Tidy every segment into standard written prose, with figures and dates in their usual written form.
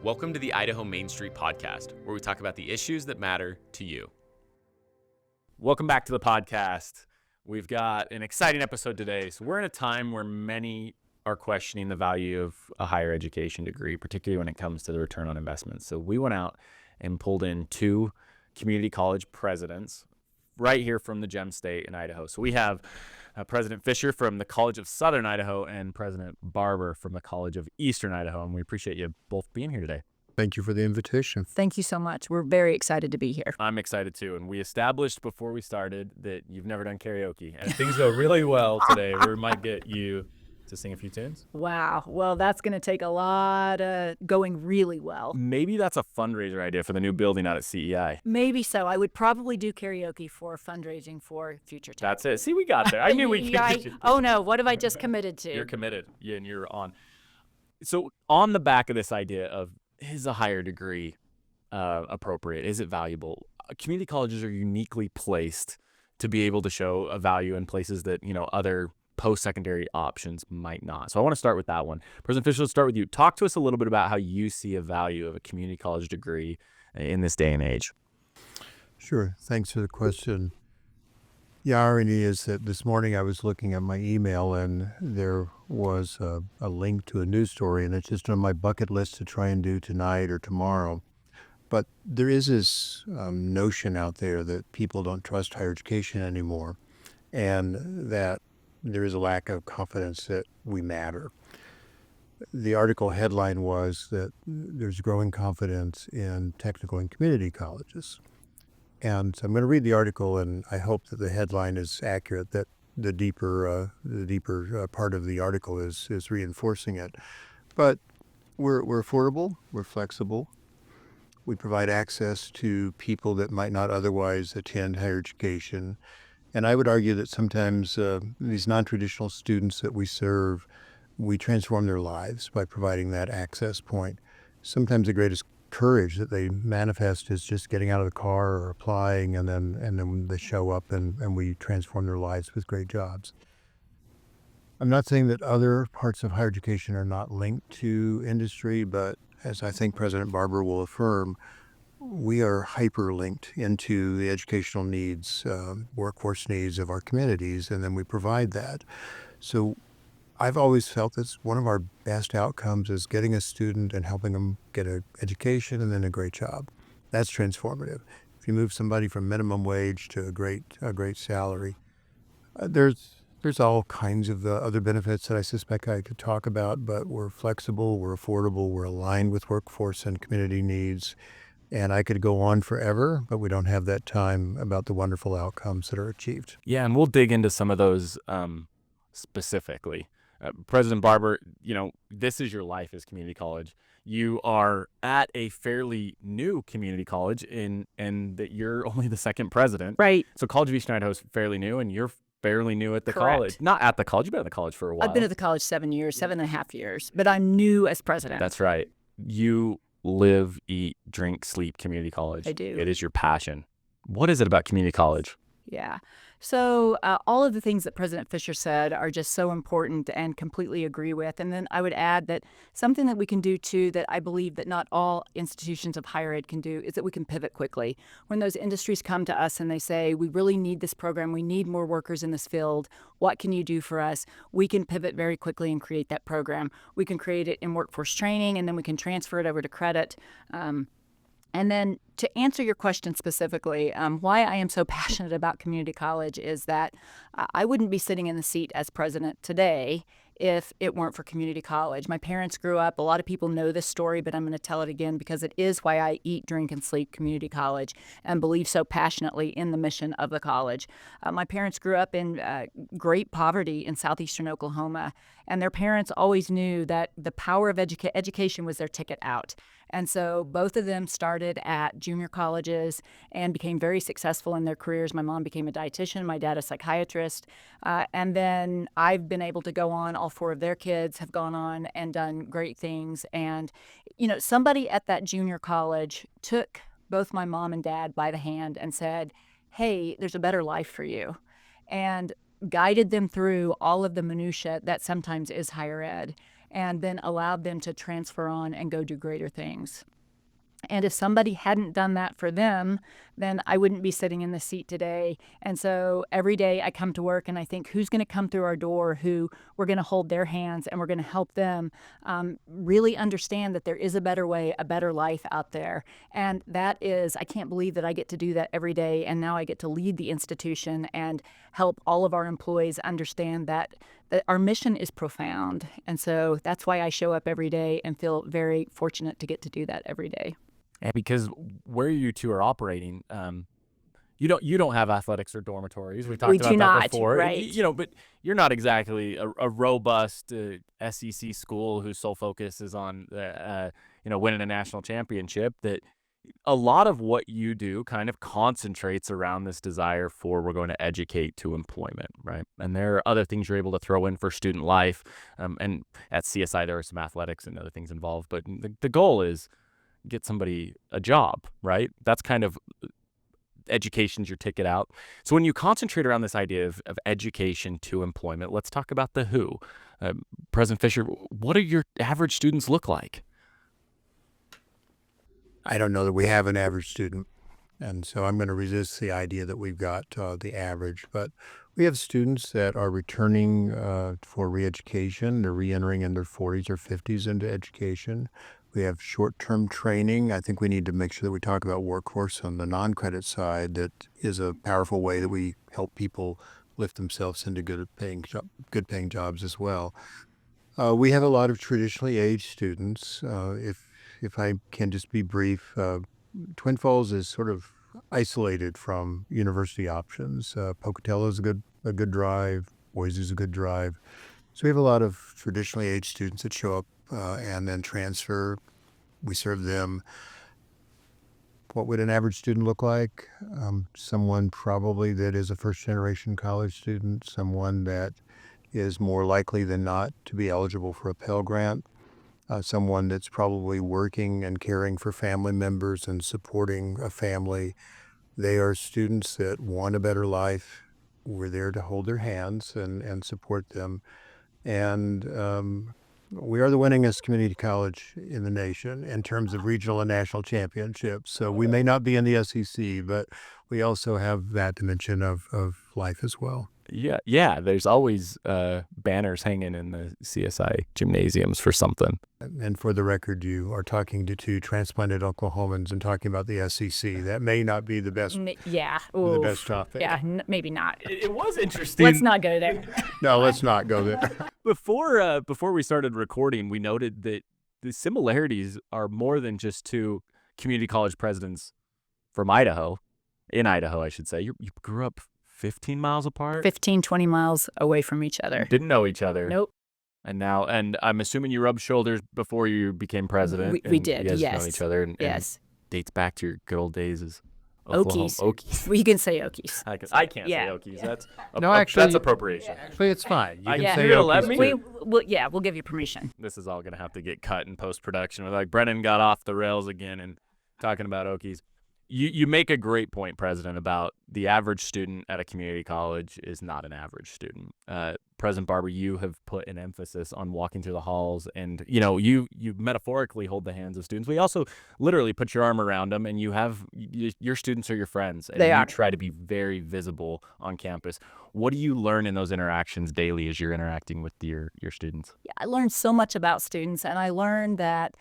Welcome to the Idaho Main Street Podcast, where we talk about the issues that matter to you. Welcome back to the podcast. We've got an exciting episode today. So we're in a time where many are questioning the value of a higher education degree, particularly when it comes to the return on investment. So we went out and pulled in two community college presidents right here from the Gem State in Idaho. So we have President Fisher from the College of Southern Idaho and President Barber from the College of Eastern Idaho. And we appreciate you both being here today. Thank you for the invitation. Thank you so much. We're very excited to be here. I'm excited too. And we established before we started that you've never done karaoke. And if things go really well today, we might get you to sing a few tunes. Wow. Well, that's going to take a lot of going really well. Maybe that's a fundraiser idea for the new building out at CEI. Maybe so. I would probably do karaoke for fundraising for Future Tech. That's it. See, we got there. I knew we could. Oh, no. What have I just committed to? You're committed. Yeah, and you're on. So on the back of this idea of, is a higher degree appropriate? Is it valuable? Community colleges are uniquely placed to be able to show a value in places that, other post-secondary options might not. So I want to start with that one. President Fisher, let's start with you. Talk to us a little bit about how you see a value of a community college degree in this day and age. Sure. Thanks for the question. The irony is that this morning I was looking at my email and there was a link to a news story, and it's just on my bucket list to try and do tonight or tomorrow. But there is this notion out there that people don't trust higher education anymore, and that there is a lack of confidence that we matter. The article headline was that there's growing confidence in technical and community colleges. And so I'm going to read the article, and I hope that the headline is accurate, that the deeper part of the article is reinforcing it. But we're affordable, we're flexible, we provide access to people that might not otherwise attend higher education. And I would argue that sometimes these non-traditional students that we serve, we transform their lives by providing that access point. Sometimes the greatest courage that they manifest is just getting out of the car or applying, and then they show up and we transform their lives with great jobs. I'm not saying that other parts of higher education are not linked to industry, but as I think President Barber will affirm, we are hyperlinked into the educational needs, workforce needs of our communities, and then we provide that. So I've always felt that one of our best outcomes is getting a student and helping them get an education and then a great job. That's transformative. If you move somebody from minimum wage to a great salary, there's all kinds of other benefits that I suspect I could talk about, but we're flexible, we're affordable, we're aligned with workforce and community needs. And I could go on forever, but we don't have that time about the wonderful outcomes that are achieved. Yeah, and we'll dig into some of those specifically. President Barber, this is your life as community college. You are at a fairly new community college and that you're only the second president. Right. So College of Eastern Idaho is fairly new, and you're fairly new at the Correct. college. Not at the college. You've been at the college for a while. I've been at the college 7.5 years, but I'm new as president. That's right. You live, eat, drink, sleep community college. I do. It is your passion. What is it about community college? Yeah. So all of the things that President Fisher said are just so important and completely agree with. And then I would add that something that we can do too that I believe that not all institutions of higher ed can do is that we can pivot quickly. When those industries come to us and they say, we really need this program, we need more workers in this field, what can you do for us? We can pivot very quickly and create that program. We can create it in workforce training, and then we can transfer it over to credit. And then to answer your question specifically, why I am so passionate about community college is that I wouldn't be sitting in the seat as president today if it weren't for community college. My parents grew up, a lot of people know this story, but I'm going to tell it again because it is why I eat, drink, and sleep community college and believe so passionately in the mission of the college. My parents grew up in great poverty in southeastern Oklahoma, and their parents always knew that the power of education was their ticket out. And so both of them started at junior colleges and became very successful in their careers. My mom became a dietitian, my dad a psychiatrist. And then I've been able to go on. All four of their kids have gone on and done great things. And, somebody at that junior college took both my mom and dad by the hand and said, hey, there's a better life for you. And guided them through all of the minutia that sometimes is higher ed. and then allowed them to transfer on and go do greater things. And if somebody hadn't done that for them, then I wouldn't be sitting in the seat today. And so every day I come to work and I think, who's going to come through our door, who we're going to hold their hands and we're going to help them really understand that there is a better way, a better life out there. And that is, I can't believe that I get to do that every day. And now I get to lead the institution and help all of our employees understand that our mission is profound. And so that's why I show up every day and feel very fortunate to get to do that every day. And because where you two are operating, you don't have athletics or dormitories. We talked about that before. Right. But you're not exactly a robust SEC school whose sole focus is on winning a national championship. That a lot of what you do kind of concentrates around this desire for we're going to educate to employment, right? And there are other things you're able to throw in for student life. And at CSI, there are some athletics and other things involved. But the goal is get somebody a job, right? That's kind of education's your ticket out. So when you concentrate around this idea of education to employment, let's talk about the who. President Fisher, what do your average students look like? I don't know that we have an average student, and so I'm going to resist the idea that we've got the average. But we have students that are returning for re-education. They're re-entering in their 40s or 50s into education. We have short-term training. I think we need to make sure that we talk about workforce on the non-credit side. That is a powerful way that we help people lift themselves into good-paying jobs as well. We have a lot of traditionally aged students. If I can just be brief, Twin Falls is sort of isolated from university options. Pocatello is a good drive. Boise is a good drive. So we have a lot of traditionally aged students that show up and then transfer. We serve them. What would an average student look like? Someone probably that is a first-generation college student, someone that is more likely than not to be eligible for a Pell Grant, someone that's probably working and caring for family members and supporting a family. They are students that want a better life. We're there to hold their hands and support them. And we are the winningest community college in the nation in terms of regional and national championships. So we may not be in the SEC, but we also have that dimension of life as well. Yeah. There's always banners hanging in the CSI gymnasiums for something. And for the record, you are talking to two transplanted Oklahomans and talking about the SEC. That may not be the best. The best topic. Yeah, maybe not. It was interesting. Let's not go there. No, let's not go there. Before we started recording, we noted that the similarities are more than just two community college presidents from Idaho, in Idaho, I should say. You grew up 15 miles apart? 15, 20 miles away from each other. Didn't know each other. Nope. And I'm assuming you rubbed shoulders before you became president. We did, you guys yes. know each other. And dates back to your good old days as Okies. Okies. Well, you can say Okies. I can't say Okies. Yeah. That's appropriation. Actually, it's fine. You can say you're gonna let Okies me? too. We'll give you permission. This is all going to have to get cut in post-production. Like Brennan got off the rails again and talking about Okies. You make a great point, President, about the average student at a community college is not an average student. President Barber, you have put an emphasis on walking through the halls, and you metaphorically hold the hands of students. We also literally put your arm around them, and your students are your friends, and you try to be very visible on campus. What do you learn in those interactions daily as you're interacting with your students? Yeah, I learned so much about students, and I learned that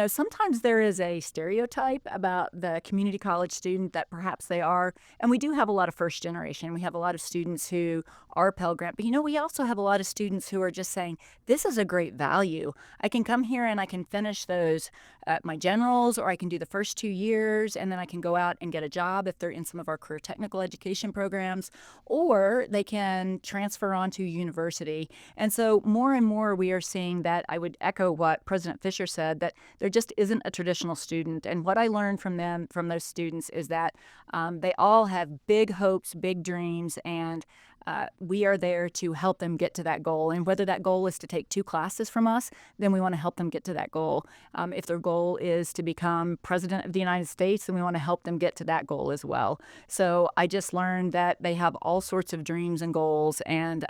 sometimes there is a stereotype about the community college student that perhaps they are, and we do have a lot of first generation. We have a lot of students who are Pell Grant, but we also have a lot of students who are just saying, this is a great value. I can come here and I can finish those my generals, or I can do the first 2 years, and then I can go out and get a job if they're in some of our career technical education programs, or they can transfer on to university. And so more and more we are seeing that. I would echo what President Fisher said, that there just isn't a traditional student. And what I learned from those students is that they all have big hopes, big dreams, and we are there to help them get to that goal. And whether that goal is to take 2 classes from us, then we want to help them get to that goal. If their goal is to become president of the United States, then we want to help them get to that goal as well. So I just learned that they have all sorts of dreams and goals, and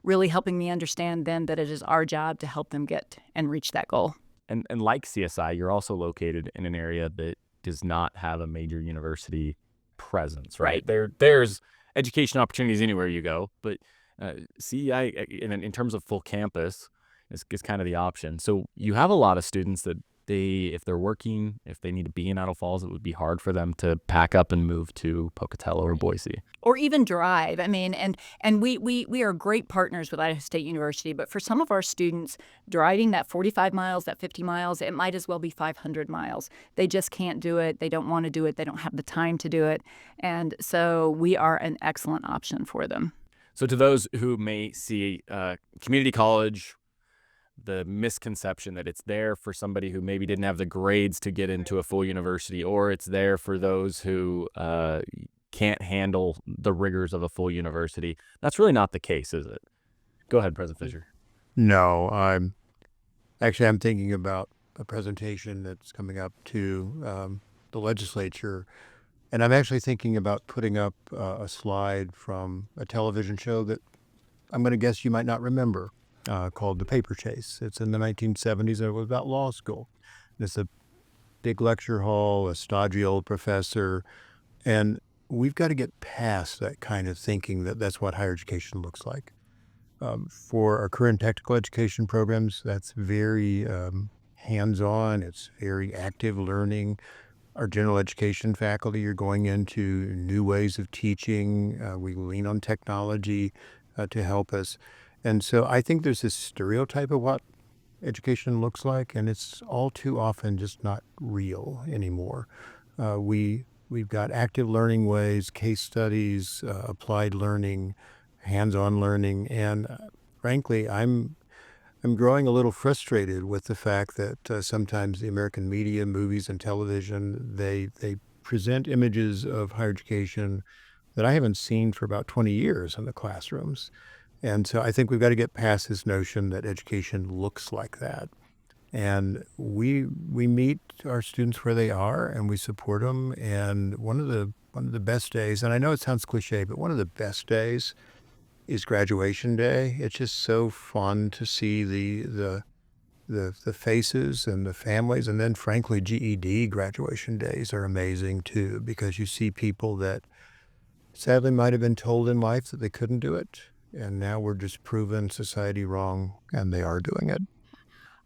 really helping me understand then that it is our job to help them get and reach that goal. And like CSI, you're also located in an area that does not have a major university presence, right? There's education opportunities anywhere you go, but CEI, in terms of full campus, is kind of the option. So you have a lot of students that if they're working, if they need to be in Idaho Falls, it would be hard for them to pack up and move to Pocatello or Boise. Or even drive. I mean, and we are great partners with Idaho State University, but for some of our students, driving that 45 miles, that 50 miles, it might as well be 500 miles. They just can't do it. They don't want to do it. They don't have the time to do it. And so we are an excellent option for them. So to those who may see community college, the misconception that it's there for somebody who maybe didn't have the grades to get into a full university, or it's there for those who can't handle the rigors of a full university. That's really not the case, is it? Go ahead, President Fisher. No, I'm thinking about a presentation that's coming up to the legislature, and I'm actually thinking about putting up a slide from a television show that I'm going to guess you might not remember. Called The Paper Chase. It's in the 1970s, and it was about law school. It's a big lecture hall, a stodgy old professor, and we've got to get past that kind of thinking that that's what higher education looks like. For our career and technical education programs, that's very hands-on. It's very active learning. Our general education faculty are going into new ways of teaching. We lean on technology to help us. And so I think there's this stereotype of what education looks like, and it's all too often just not real anymore. We've got active learning ways, case studies, applied learning, hands-on learning, and frankly, I'm growing a little frustrated with the fact that sometimes the American media, movies, and television, they present images of higher education that I haven't seen for about 20 years in the classrooms. And so I think we've got to get past this notion that education looks like that. And we meet our students where they are, and we support them. And one of the best days, and I know it sounds cliche, but one of the best days is graduation day. It's just so fun to see the faces and the families. And then frankly, GED graduation days are amazing too, because you see people that sadly might have been told in life that they couldn't do it. And now we're just proving society wrong, and they are doing it.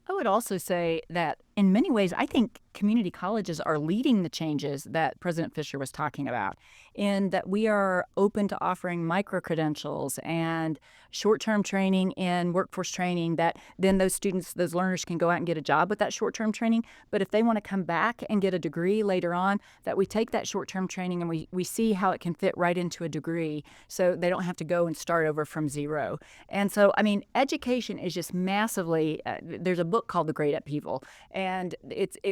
I would also say that in many ways, I think community colleges are leading the changes that President Fisher was talking about, in that we are open to offering micro-credentials and short-term training and workforce training that then those students, those learners can go out and get a job with that short-term training. But if they want to come back and get a degree later on, that we take that short-term training and we see how it can fit right into a degree so they don't have to go and start over from zero. And so, I mean, education is just massively, there's a book called The Great Upheaval, and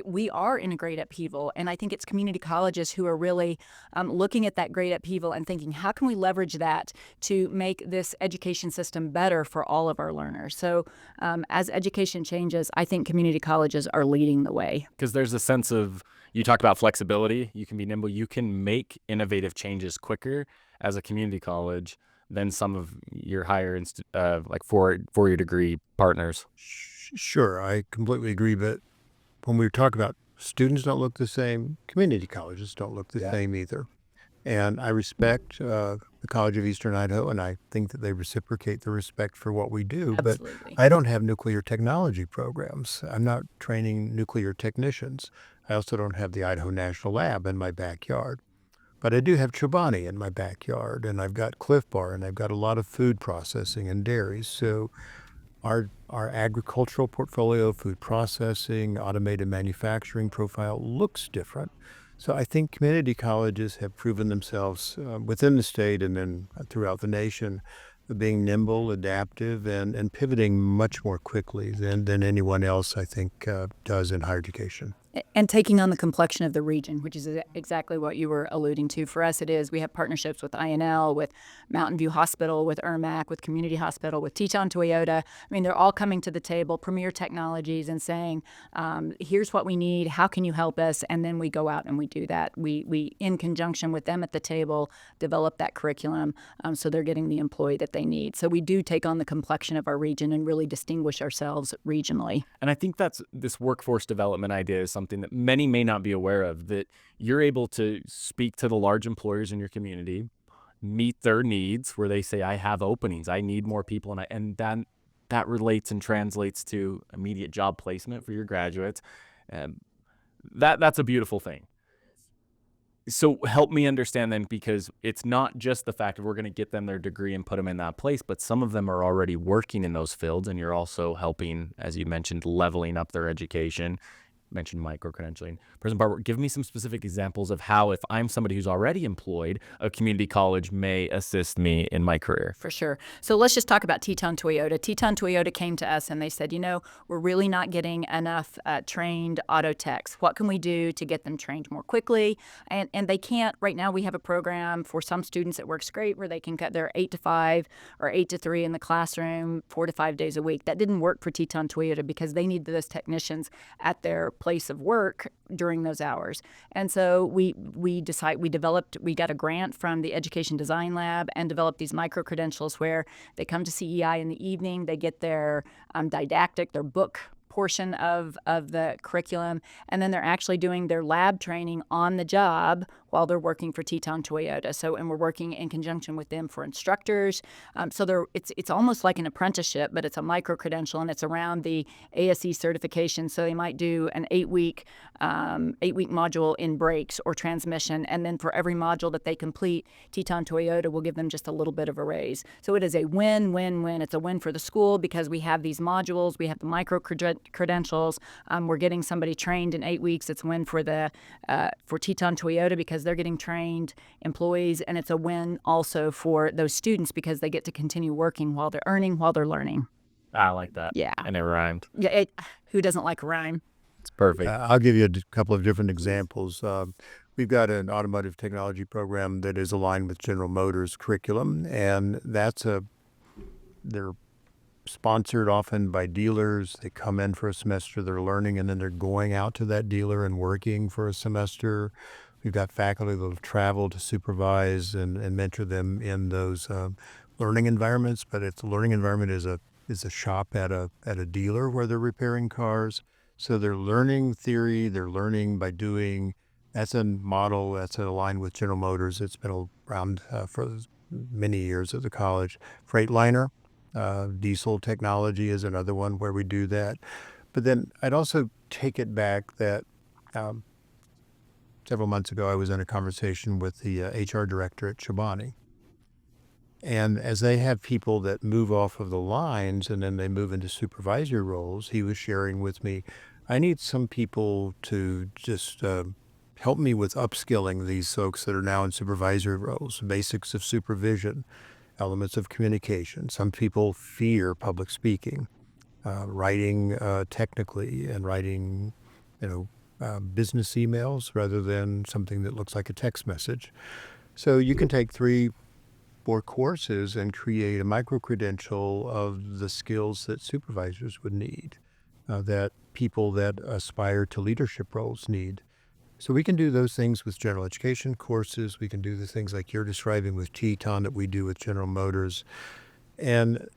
we are in a great upheaval. And I think it's community colleges who are really looking at that great upheaval and thinking, how can we leverage that to make this education system better for all of our learners? So as education changes, I think community colleges are leading the way. Because there's a sense of, you talk about flexibility, you can be nimble, you can make innovative changes quicker as a community college than some of your higher like four-year degree partners. Sure, I completely agree. But when we talk about students don't look the same, community colleges don't look the same either. And I respect the College of Eastern Idaho, and I think that they reciprocate the respect for what we do. Absolutely. But I don't have nuclear technology programs. I'm not training nuclear technicians. I also don't have the Idaho National Lab in my backyard. But I do have Chobani in my backyard, and I've got Cliff Bar, and I've got a lot of food processing and dairies. So our agricultural portfolio, food processing, automated manufacturing profile looks different. So I think community colleges have proven themselves within the state and then throughout the nation being nimble, adaptive, and pivoting much more quickly than anyone else, I think, does in higher education. And taking on the complexion of the region, which is exactly what you were alluding to. For us, it is. We have partnerships with INL, with Mountain View Hospital, with ERMAC, with Community Hospital, with Teton Toyota. I mean, they're all coming to the table, Premier Technologies, and saying, here's what we need. How can you help us? And then we go out and we do that. We in conjunction with them at the table, develop that curriculum so they're getting the employee that they need. So we do take on the complexion of our region and really distinguish ourselves regionally. And I think that's this workforce development idea is something that many may not be aware of, that you're able to speak to the large employers in your community, meet their needs where they say, I have openings, I need more people. And that relates and translates to immediate job placement for your graduates. That's a beautiful thing. So help me understand then, because it's not just the fact that we're going to get them their degree and put them in that place, but some of them are already working in those fields, and you're also helping, as you mentioned, leveling up their education. Mentioned micro-credentialing. President Barber, give me some specific examples of how, if I'm somebody who's already employed, a community college may assist me in my career. For sure. So let's just talk about Teton Toyota. Teton Toyota came to us and they said, we're really not getting enough trained auto techs. What can we do to get them trained more quickly? And they can't. Right now we have a program for some students that works great where they can cut their 8 to 5 or 8 to 3 in the classroom 4 to 5 days a week. That didn't work for Teton Toyota because they need those technicians at their place of work during those hours. And so we got a grant from the Education Design Lab and developed these micro-credentials where they come to CEI in the evening, they get their their book portion of the curriculum, and then they're actually doing their lab training on the job while they're working for Teton Toyota. So, and we're working in conjunction with them for instructors. So it's almost like an apprenticeship, but it's a micro-credential, and it's around the ASE certification. So they might do an 8-week module in brakes or transmission, and then for every module that they complete, Teton Toyota will give them just a little bit of a raise. So it is a win-win-win. It's a win for the school because we have these modules, we have the micro-credentials. We're getting somebody trained in 8 weeks. It's a win for Teton Toyota because they're getting trained employees, and it's a win also for those students because they get to continue working while they're earning, while they're learning. I like that. Yeah. And it rhymed. Yeah. Who doesn't like a rhyme? It's perfect. I'll give you a couple of different examples. We've got an automotive technology program that is aligned with General Motors curriculum, and they're sponsored often by dealers. They come in for a semester, they're learning, and then they're going out to that dealer and working for a semester. We've got faculty that will travel to supervise and mentor them in those learning environments, but it's a learning environment is a shop at a dealer where they're repairing cars. So they're learning theory, they're learning by doing. That's a model that's aligned with General Motors. It's been around for many years at the college. Freightliner, diesel technology is another one where we do that. But then I'd also take it back that several months ago I was in a conversation with the HR director at Chobani. And as they have people that move off of the lines and then they move into supervisory roles, he was sharing with me, I need some people to just help me with upskilling these folks that are now in supervisory roles, basics of supervision, elements of communication. Some people fear public speaking, writing technically and writing, business emails rather than something that looks like a text message. So you can take 3-4 courses and create a micro-credential of the skills that supervisors would need, that people that aspire to leadership roles need. So we can do those things with general education courses. We can do the things like you're describing with Teton that we do with General Motors. And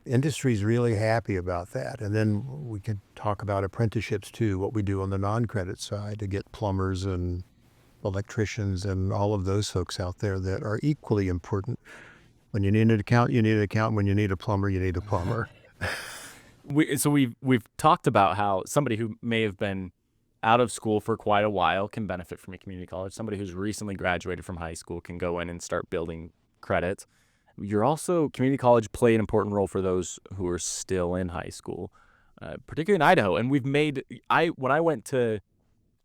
industry's really happy about that. And then we can talk about apprenticeships too, what we do on the non-credit side to get plumbers and electricians and all of those folks out there that are equally important. When you need an accountant, you need an accountant. When you need a plumber, you need a plumber. We've talked about how somebody who may have been out of school for quite a while can benefit from a community college. Somebody who's recently graduated from high school can go in and start building credits. You're also, community college play an important role for those who are still in high school, particularly in Idaho. And when I went to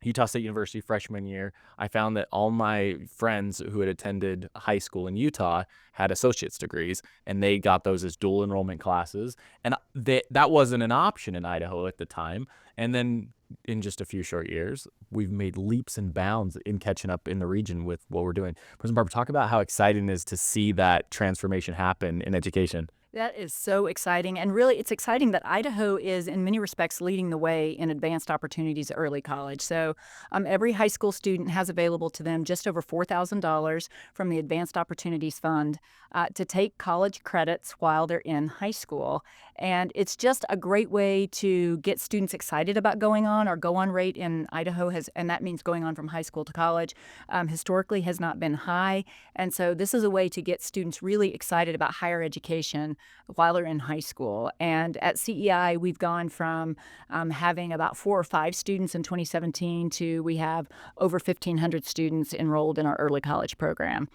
Utah State University freshman year, I found that all my friends who had attended high school in Utah had associate's degrees, and they got those as dual enrollment classes. And that wasn't an option in Idaho at the time. And then in just a few short years, we've made leaps and bounds in catching up in the region with what we're doing. President Barber, talk about how exciting it is to see that transformation happen in education. That is so exciting. And really, it's exciting that Idaho is, in many respects, leading the way in advanced opportunities at early college. So every high school student has available to them just over $4,000 from the Advanced Opportunities Fund to take college credits while they're in high school. And it's just a great way to get students excited about going on. Our go-on rate in Idaho and that means going on from high school to college, historically has not been high. And so this is a way to get students really excited about higher education while they're in high school. And at CEI, we've gone from having about 4 or 5 students in 2017 to we have over 1,500 students enrolled in our early college program.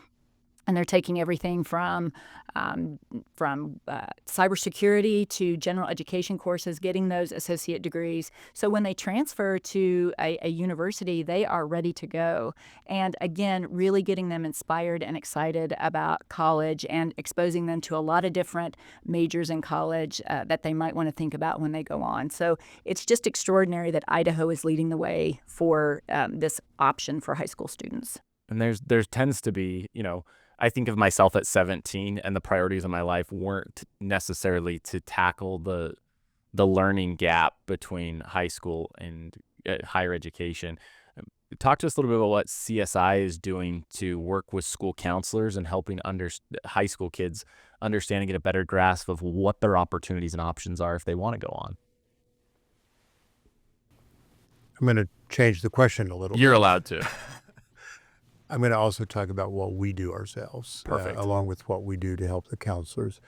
And they're taking everything from cybersecurity to general education courses, getting those associate degrees. So when they transfer to a university, they are ready to go. And again, really getting them inspired and excited about college and exposing them to a lot of different majors in college that they might want to think about when they go on. So it's just extraordinary that Idaho is leading the way for this option for high school students. And there tends to be, I think of myself at 17, and the priorities of my life weren't necessarily to tackle the learning gap between high school and higher education. Talk to us a little bit about what CSI is doing to work with school counselors and helping high school kids understand and get a better grasp of what their opportunities and options are if they want to go on. I'm going to change the question a little You're bit. allowed to. I'm going to also talk about what we do ourselves, along with what we do to help the counselors.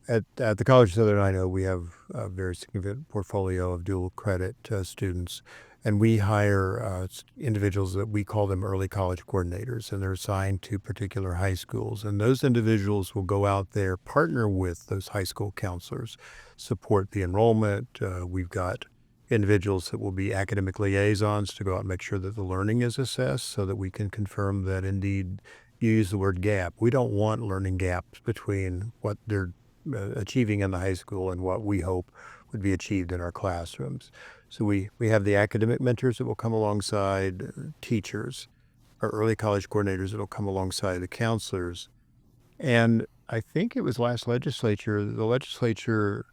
At the College of Southern Idaho, we have a very significant portfolio of dual credit students, and we hire individuals that we call them early college coordinators, and they're assigned to particular high schools. And those individuals will go out there, partner with those high school counselors, support the enrollment. We've got individuals that will be academic liaisons to go out and make sure that the learning is assessed so that we can confirm that indeed you use the word gap. We don't want learning gaps between what they're achieving in the high school and what we hope would be achieved in our classrooms. So we have the academic mentors that will come alongside teachers, our early college coordinators that will come alongside the counselors. And I think it was last legislature, the legislature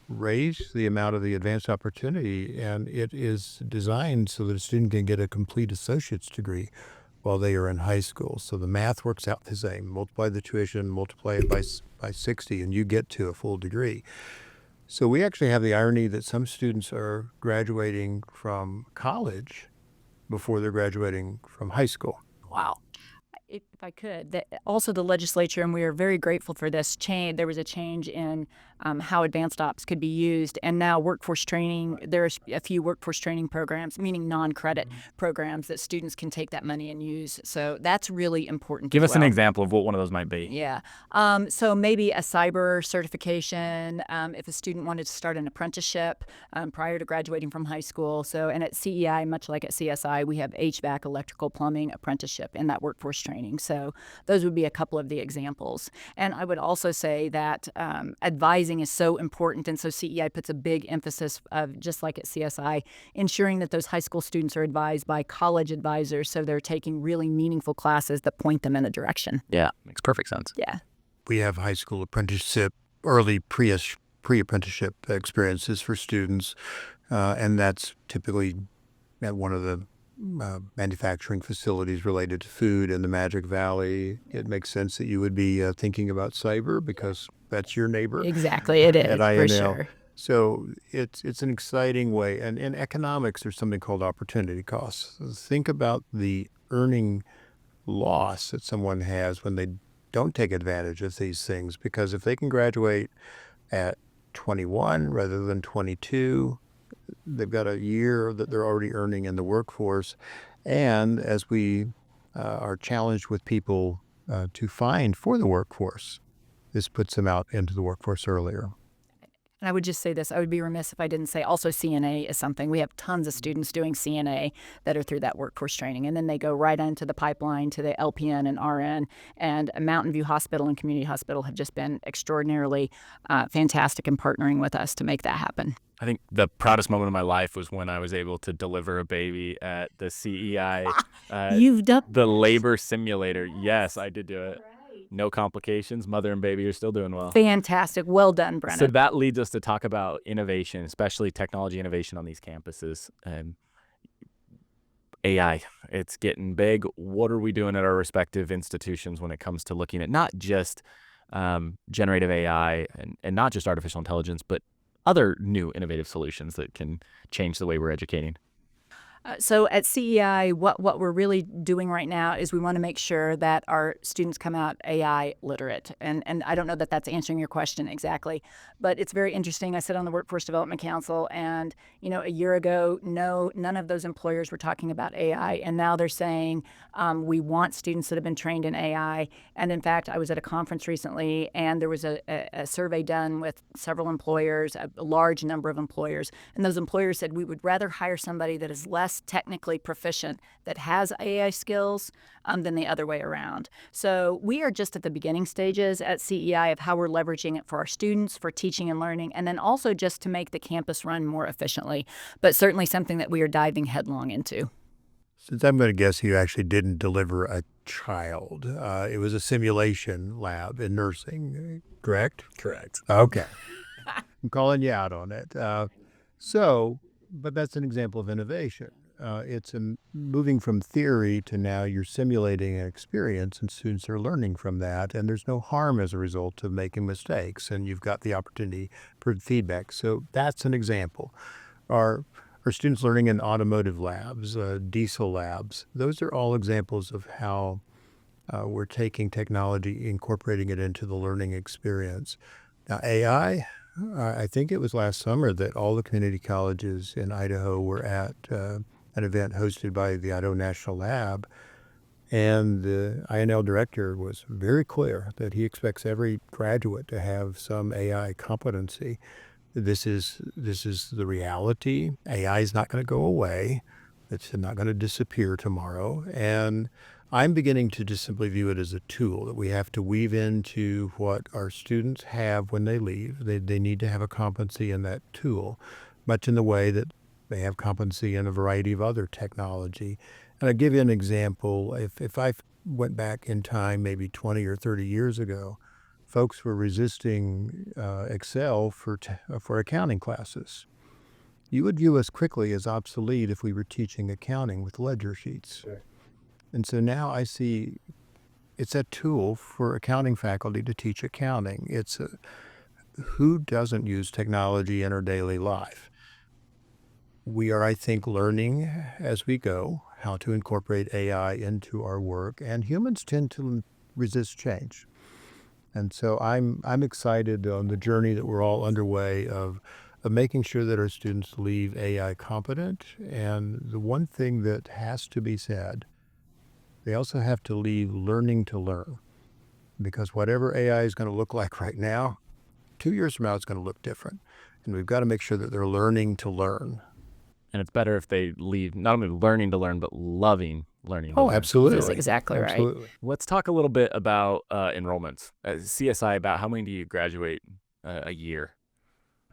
raise the amount of the advanced opportunity, and it is designed so that a student can get a complete associate's degree while they are in high school. So the math works out the same. Multiply the tuition, multiply it by 60, and you get to a full degree. So we actually have the irony that some students are graduating from college before they're graduating from high school. Wow. If I could, also the legislature, and we are very grateful for this change. There was a change in how advanced ops could be used, and now workforce training. There's a few workforce training programs, meaning non-credit programs that students can take that money and use. So that's really important. Give us an example of what one of those might be. Yeah. So maybe a cyber certification if a student wanted to start an apprenticeship prior to graduating from high school. So, and at CEI, much like at CSI, we have HVAC, electrical, plumbing apprenticeship in that workforce training. So those would be a couple of the examples. And I would also say that advising is so important. And so CEI puts a big emphasis of, just like at CSI, ensuring that those high school students are advised by college advisors. So they're taking really meaningful classes that point them in a direction. Yeah, makes perfect sense. Yeah. We have high school apprenticeship, early pre-apprenticeship experiences for students. And that's typically at one of the manufacturing facilities related to food in the Magic Valley. It makes sense that you would be thinking about cyber because that's your neighbor. Exactly, it is, at for INL. sure. So it's an exciting way. And in economics, there's something called opportunity costs. Think about the earning loss that someone has when they don't take advantage of these things, because if they can graduate at 21 rather than 22, they've got a year that they're already earning in the workforce. And as we are challenged with people to find for the workforce, this puts them out into the workforce earlier. And I would just say this, I would be remiss if I didn't say also CNA is something. We have tons of students doing CNA that are through that workforce training. And then they go right into the pipeline to the LPN and RN. And Mountain View Hospital and Community Hospital have just been extraordinarily fantastic in partnering with us to make that happen. I think the proudest moment of my life was when I was able to deliver a baby at the CEI, You've done the labor simulator. Yes, I did do it. No complications. Mother and baby are still doing well. fantastic. Well done, Brennan. So that leads us to talk about innovation, especially technology innovation on these campuses. AI, it's getting big. What are we doing at our respective institutions when it comes to looking at not just generative AI and not just artificial intelligence, but other new innovative solutions that can change the way we're educating? So at CEI, what we're really doing right now is we want to make sure that our students come out AI literate. And I don't know that that's answering your question exactly, but it's very interesting. I sit on the Workforce Development Council, and a year ago, none of those employers were talking about AI, and now they're saying we want students that have been trained in AI. And in fact, I was at a conference recently, and there was a survey done with several employers, a large number of employers, and those employers said we would rather hire somebody that is less technically proficient that has AI skills than the other way around. So we are just at the beginning stages at CEI of how we're leveraging it for our students, for teaching and learning, and then also just to make the campus run more efficiently, but certainly something that we are diving headlong into. Since I'm going to guess you actually didn't deliver a child, it was a simulation lab in nursing, correct? Correct. Okay. I'm calling you out on it. But that's an example of innovation. It's moving from theory to now you're simulating an experience, and students are learning from that, and there's no harm as a result of making mistakes, and you've got the opportunity for feedback. So that's an example. Our students learning in automotive labs, diesel labs, those are all examples of how we're taking technology, incorporating it into the learning experience. Now, AI, I think it was last summer that all the community colleges in Idaho were at an event hosted by the Idaho National Lab, and the INL director was very clear that he expects every graduate to have some AI competency. This is the reality. AI is not going to go away. It's not going to disappear tomorrow. And I'm beginning to just simply view it as a tool that we have to weave into what our students have when they leave. They need to have a competency in that tool, much in the way that they have competency in a variety of other technology. And I'll give you an example. If I went back in time, maybe 20 or 30 years ago, folks were resisting Excel for accounting classes. You would view us quickly as obsolete if we were teaching accounting with ledger sheets. Sure. And so now I see it's a tool for accounting faculty to teach accounting. Who doesn't use technology in our daily life? We are, I think, learning as we go how to incorporate AI into our work, and humans tend to resist change. And so I'm excited on the journey that we're all underway of making sure that our students leave AI competent. And the one thing that has to be said, they also have to leave learning to learn, because whatever AI is going to look like right now, 2 years from now, it's going to look different. And we've got to make sure that they're learning to learn. And it's better if they leave not only learning to learn, but loving learning to learn. Absolutely. That's exactly right. Absolutely. Let's talk a little bit about enrollments. CSI, about how many do you graduate a year?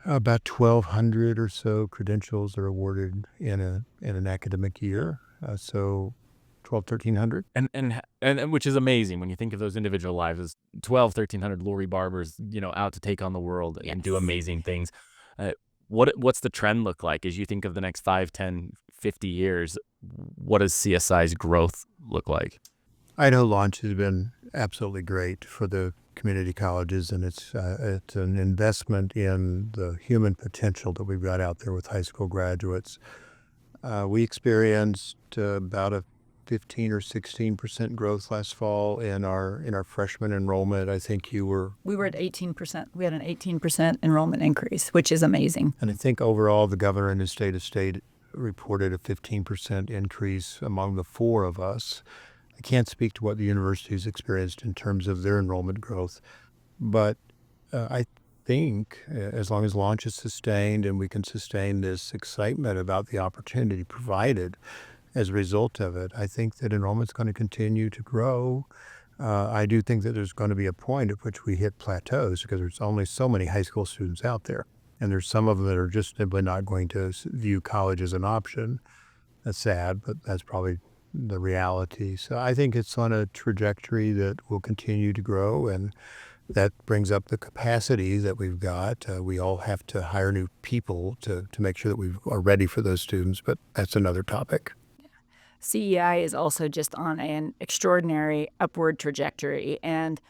About 1,200 or so credentials are awarded in an academic year. So 1,300. And which is amazing when you think of those individual lives as 1,300 Lori Barbers, out to take on the world and do amazing things. What's the trend look like as you think of the next 5, 10, 50 years? What does CSI's growth look like? Idaho Launch has been absolutely great for the community colleges, and it's an investment in the human potential that we've got out there with high school graduates. We experienced about a 15 or 16% growth last fall in our freshman enrollment. I think we were at 18%. We had an 18% enrollment increase, which is amazing. And I think overall the governor and his state reported a 15% increase among the four of us. I can't speak to what the university's experienced in terms of their enrollment growth, but think as long as launch is sustained and we can sustain this excitement about the opportunity provided as a result of it, I think that enrollment's going to continue to grow. I do think that there's going to be a point at which we hit plateaus because there's only so many high school students out there. And there's some of them that are just simply not going to view college as an option. That's sad, but that's probably the reality. So I think it's on a trajectory that will continue to grow, and that brings up the capacity that we've got. We all have to hire new people to make sure that we are ready for those students, but that's another topic. CEI is also just on an extraordinary upward trajectory. And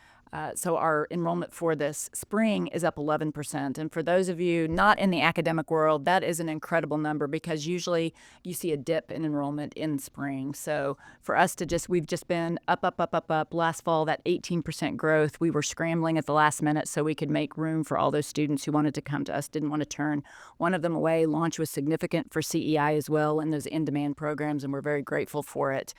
so our enrollment for this spring is up 11%. And for those of you not in the academic world, that is an incredible number because usually you see a dip in enrollment in spring. So for us to we've just been up. Last fall, that 18% growth, we were scrambling at the last minute so we could make room for all those students who wanted to come to us, didn't want to turn one of them away. Launch was significant for CEI as well in those in-demand programs, and we're very grateful for it.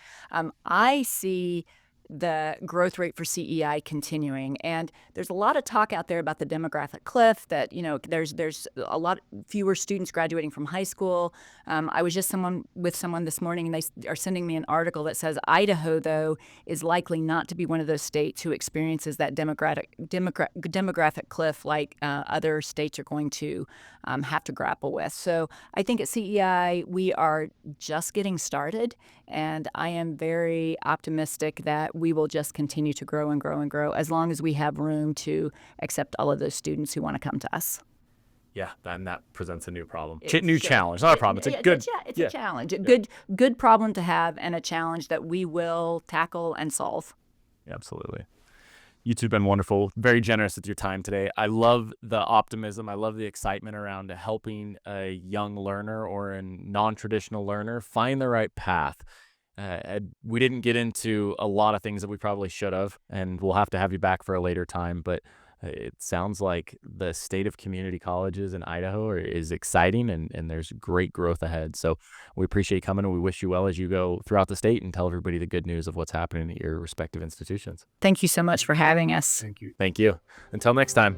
I see the growth rate for CEI continuing. And there's a lot of talk out there about the demographic cliff, that, there's a lot fewer students graduating from high school. I was just with someone this morning, and they are sending me an article that says Idaho, though, is likely not to be one of those states who experiences that demographic cliff like other states are going to have to grapple with. So I think at CEI, we are just getting started, and I am very optimistic that we will just continue to grow and grow and grow as long as we have room to accept all of those students who want to come to us. Yeah, and that presents a new problem. It's New challenge, not a problem. It's a good. It's a challenge. A good problem to have, and a challenge that we will tackle and solve. Absolutely. You two have been wonderful, very generous with your time today. I love the optimism. I love the excitement around helping a young learner or a non-traditional learner find the right path. We didn't get into a lot of things that we probably should have, and we'll have to have you back for a later time, but it sounds like the state of community colleges in Idaho is exciting, and there's great growth ahead. So we appreciate you coming, and we wish you well as you go throughout the state and tell everybody the good news of what's happening at your respective institutions. Thank you so much for having us. Thank you. Thank you. Until next time.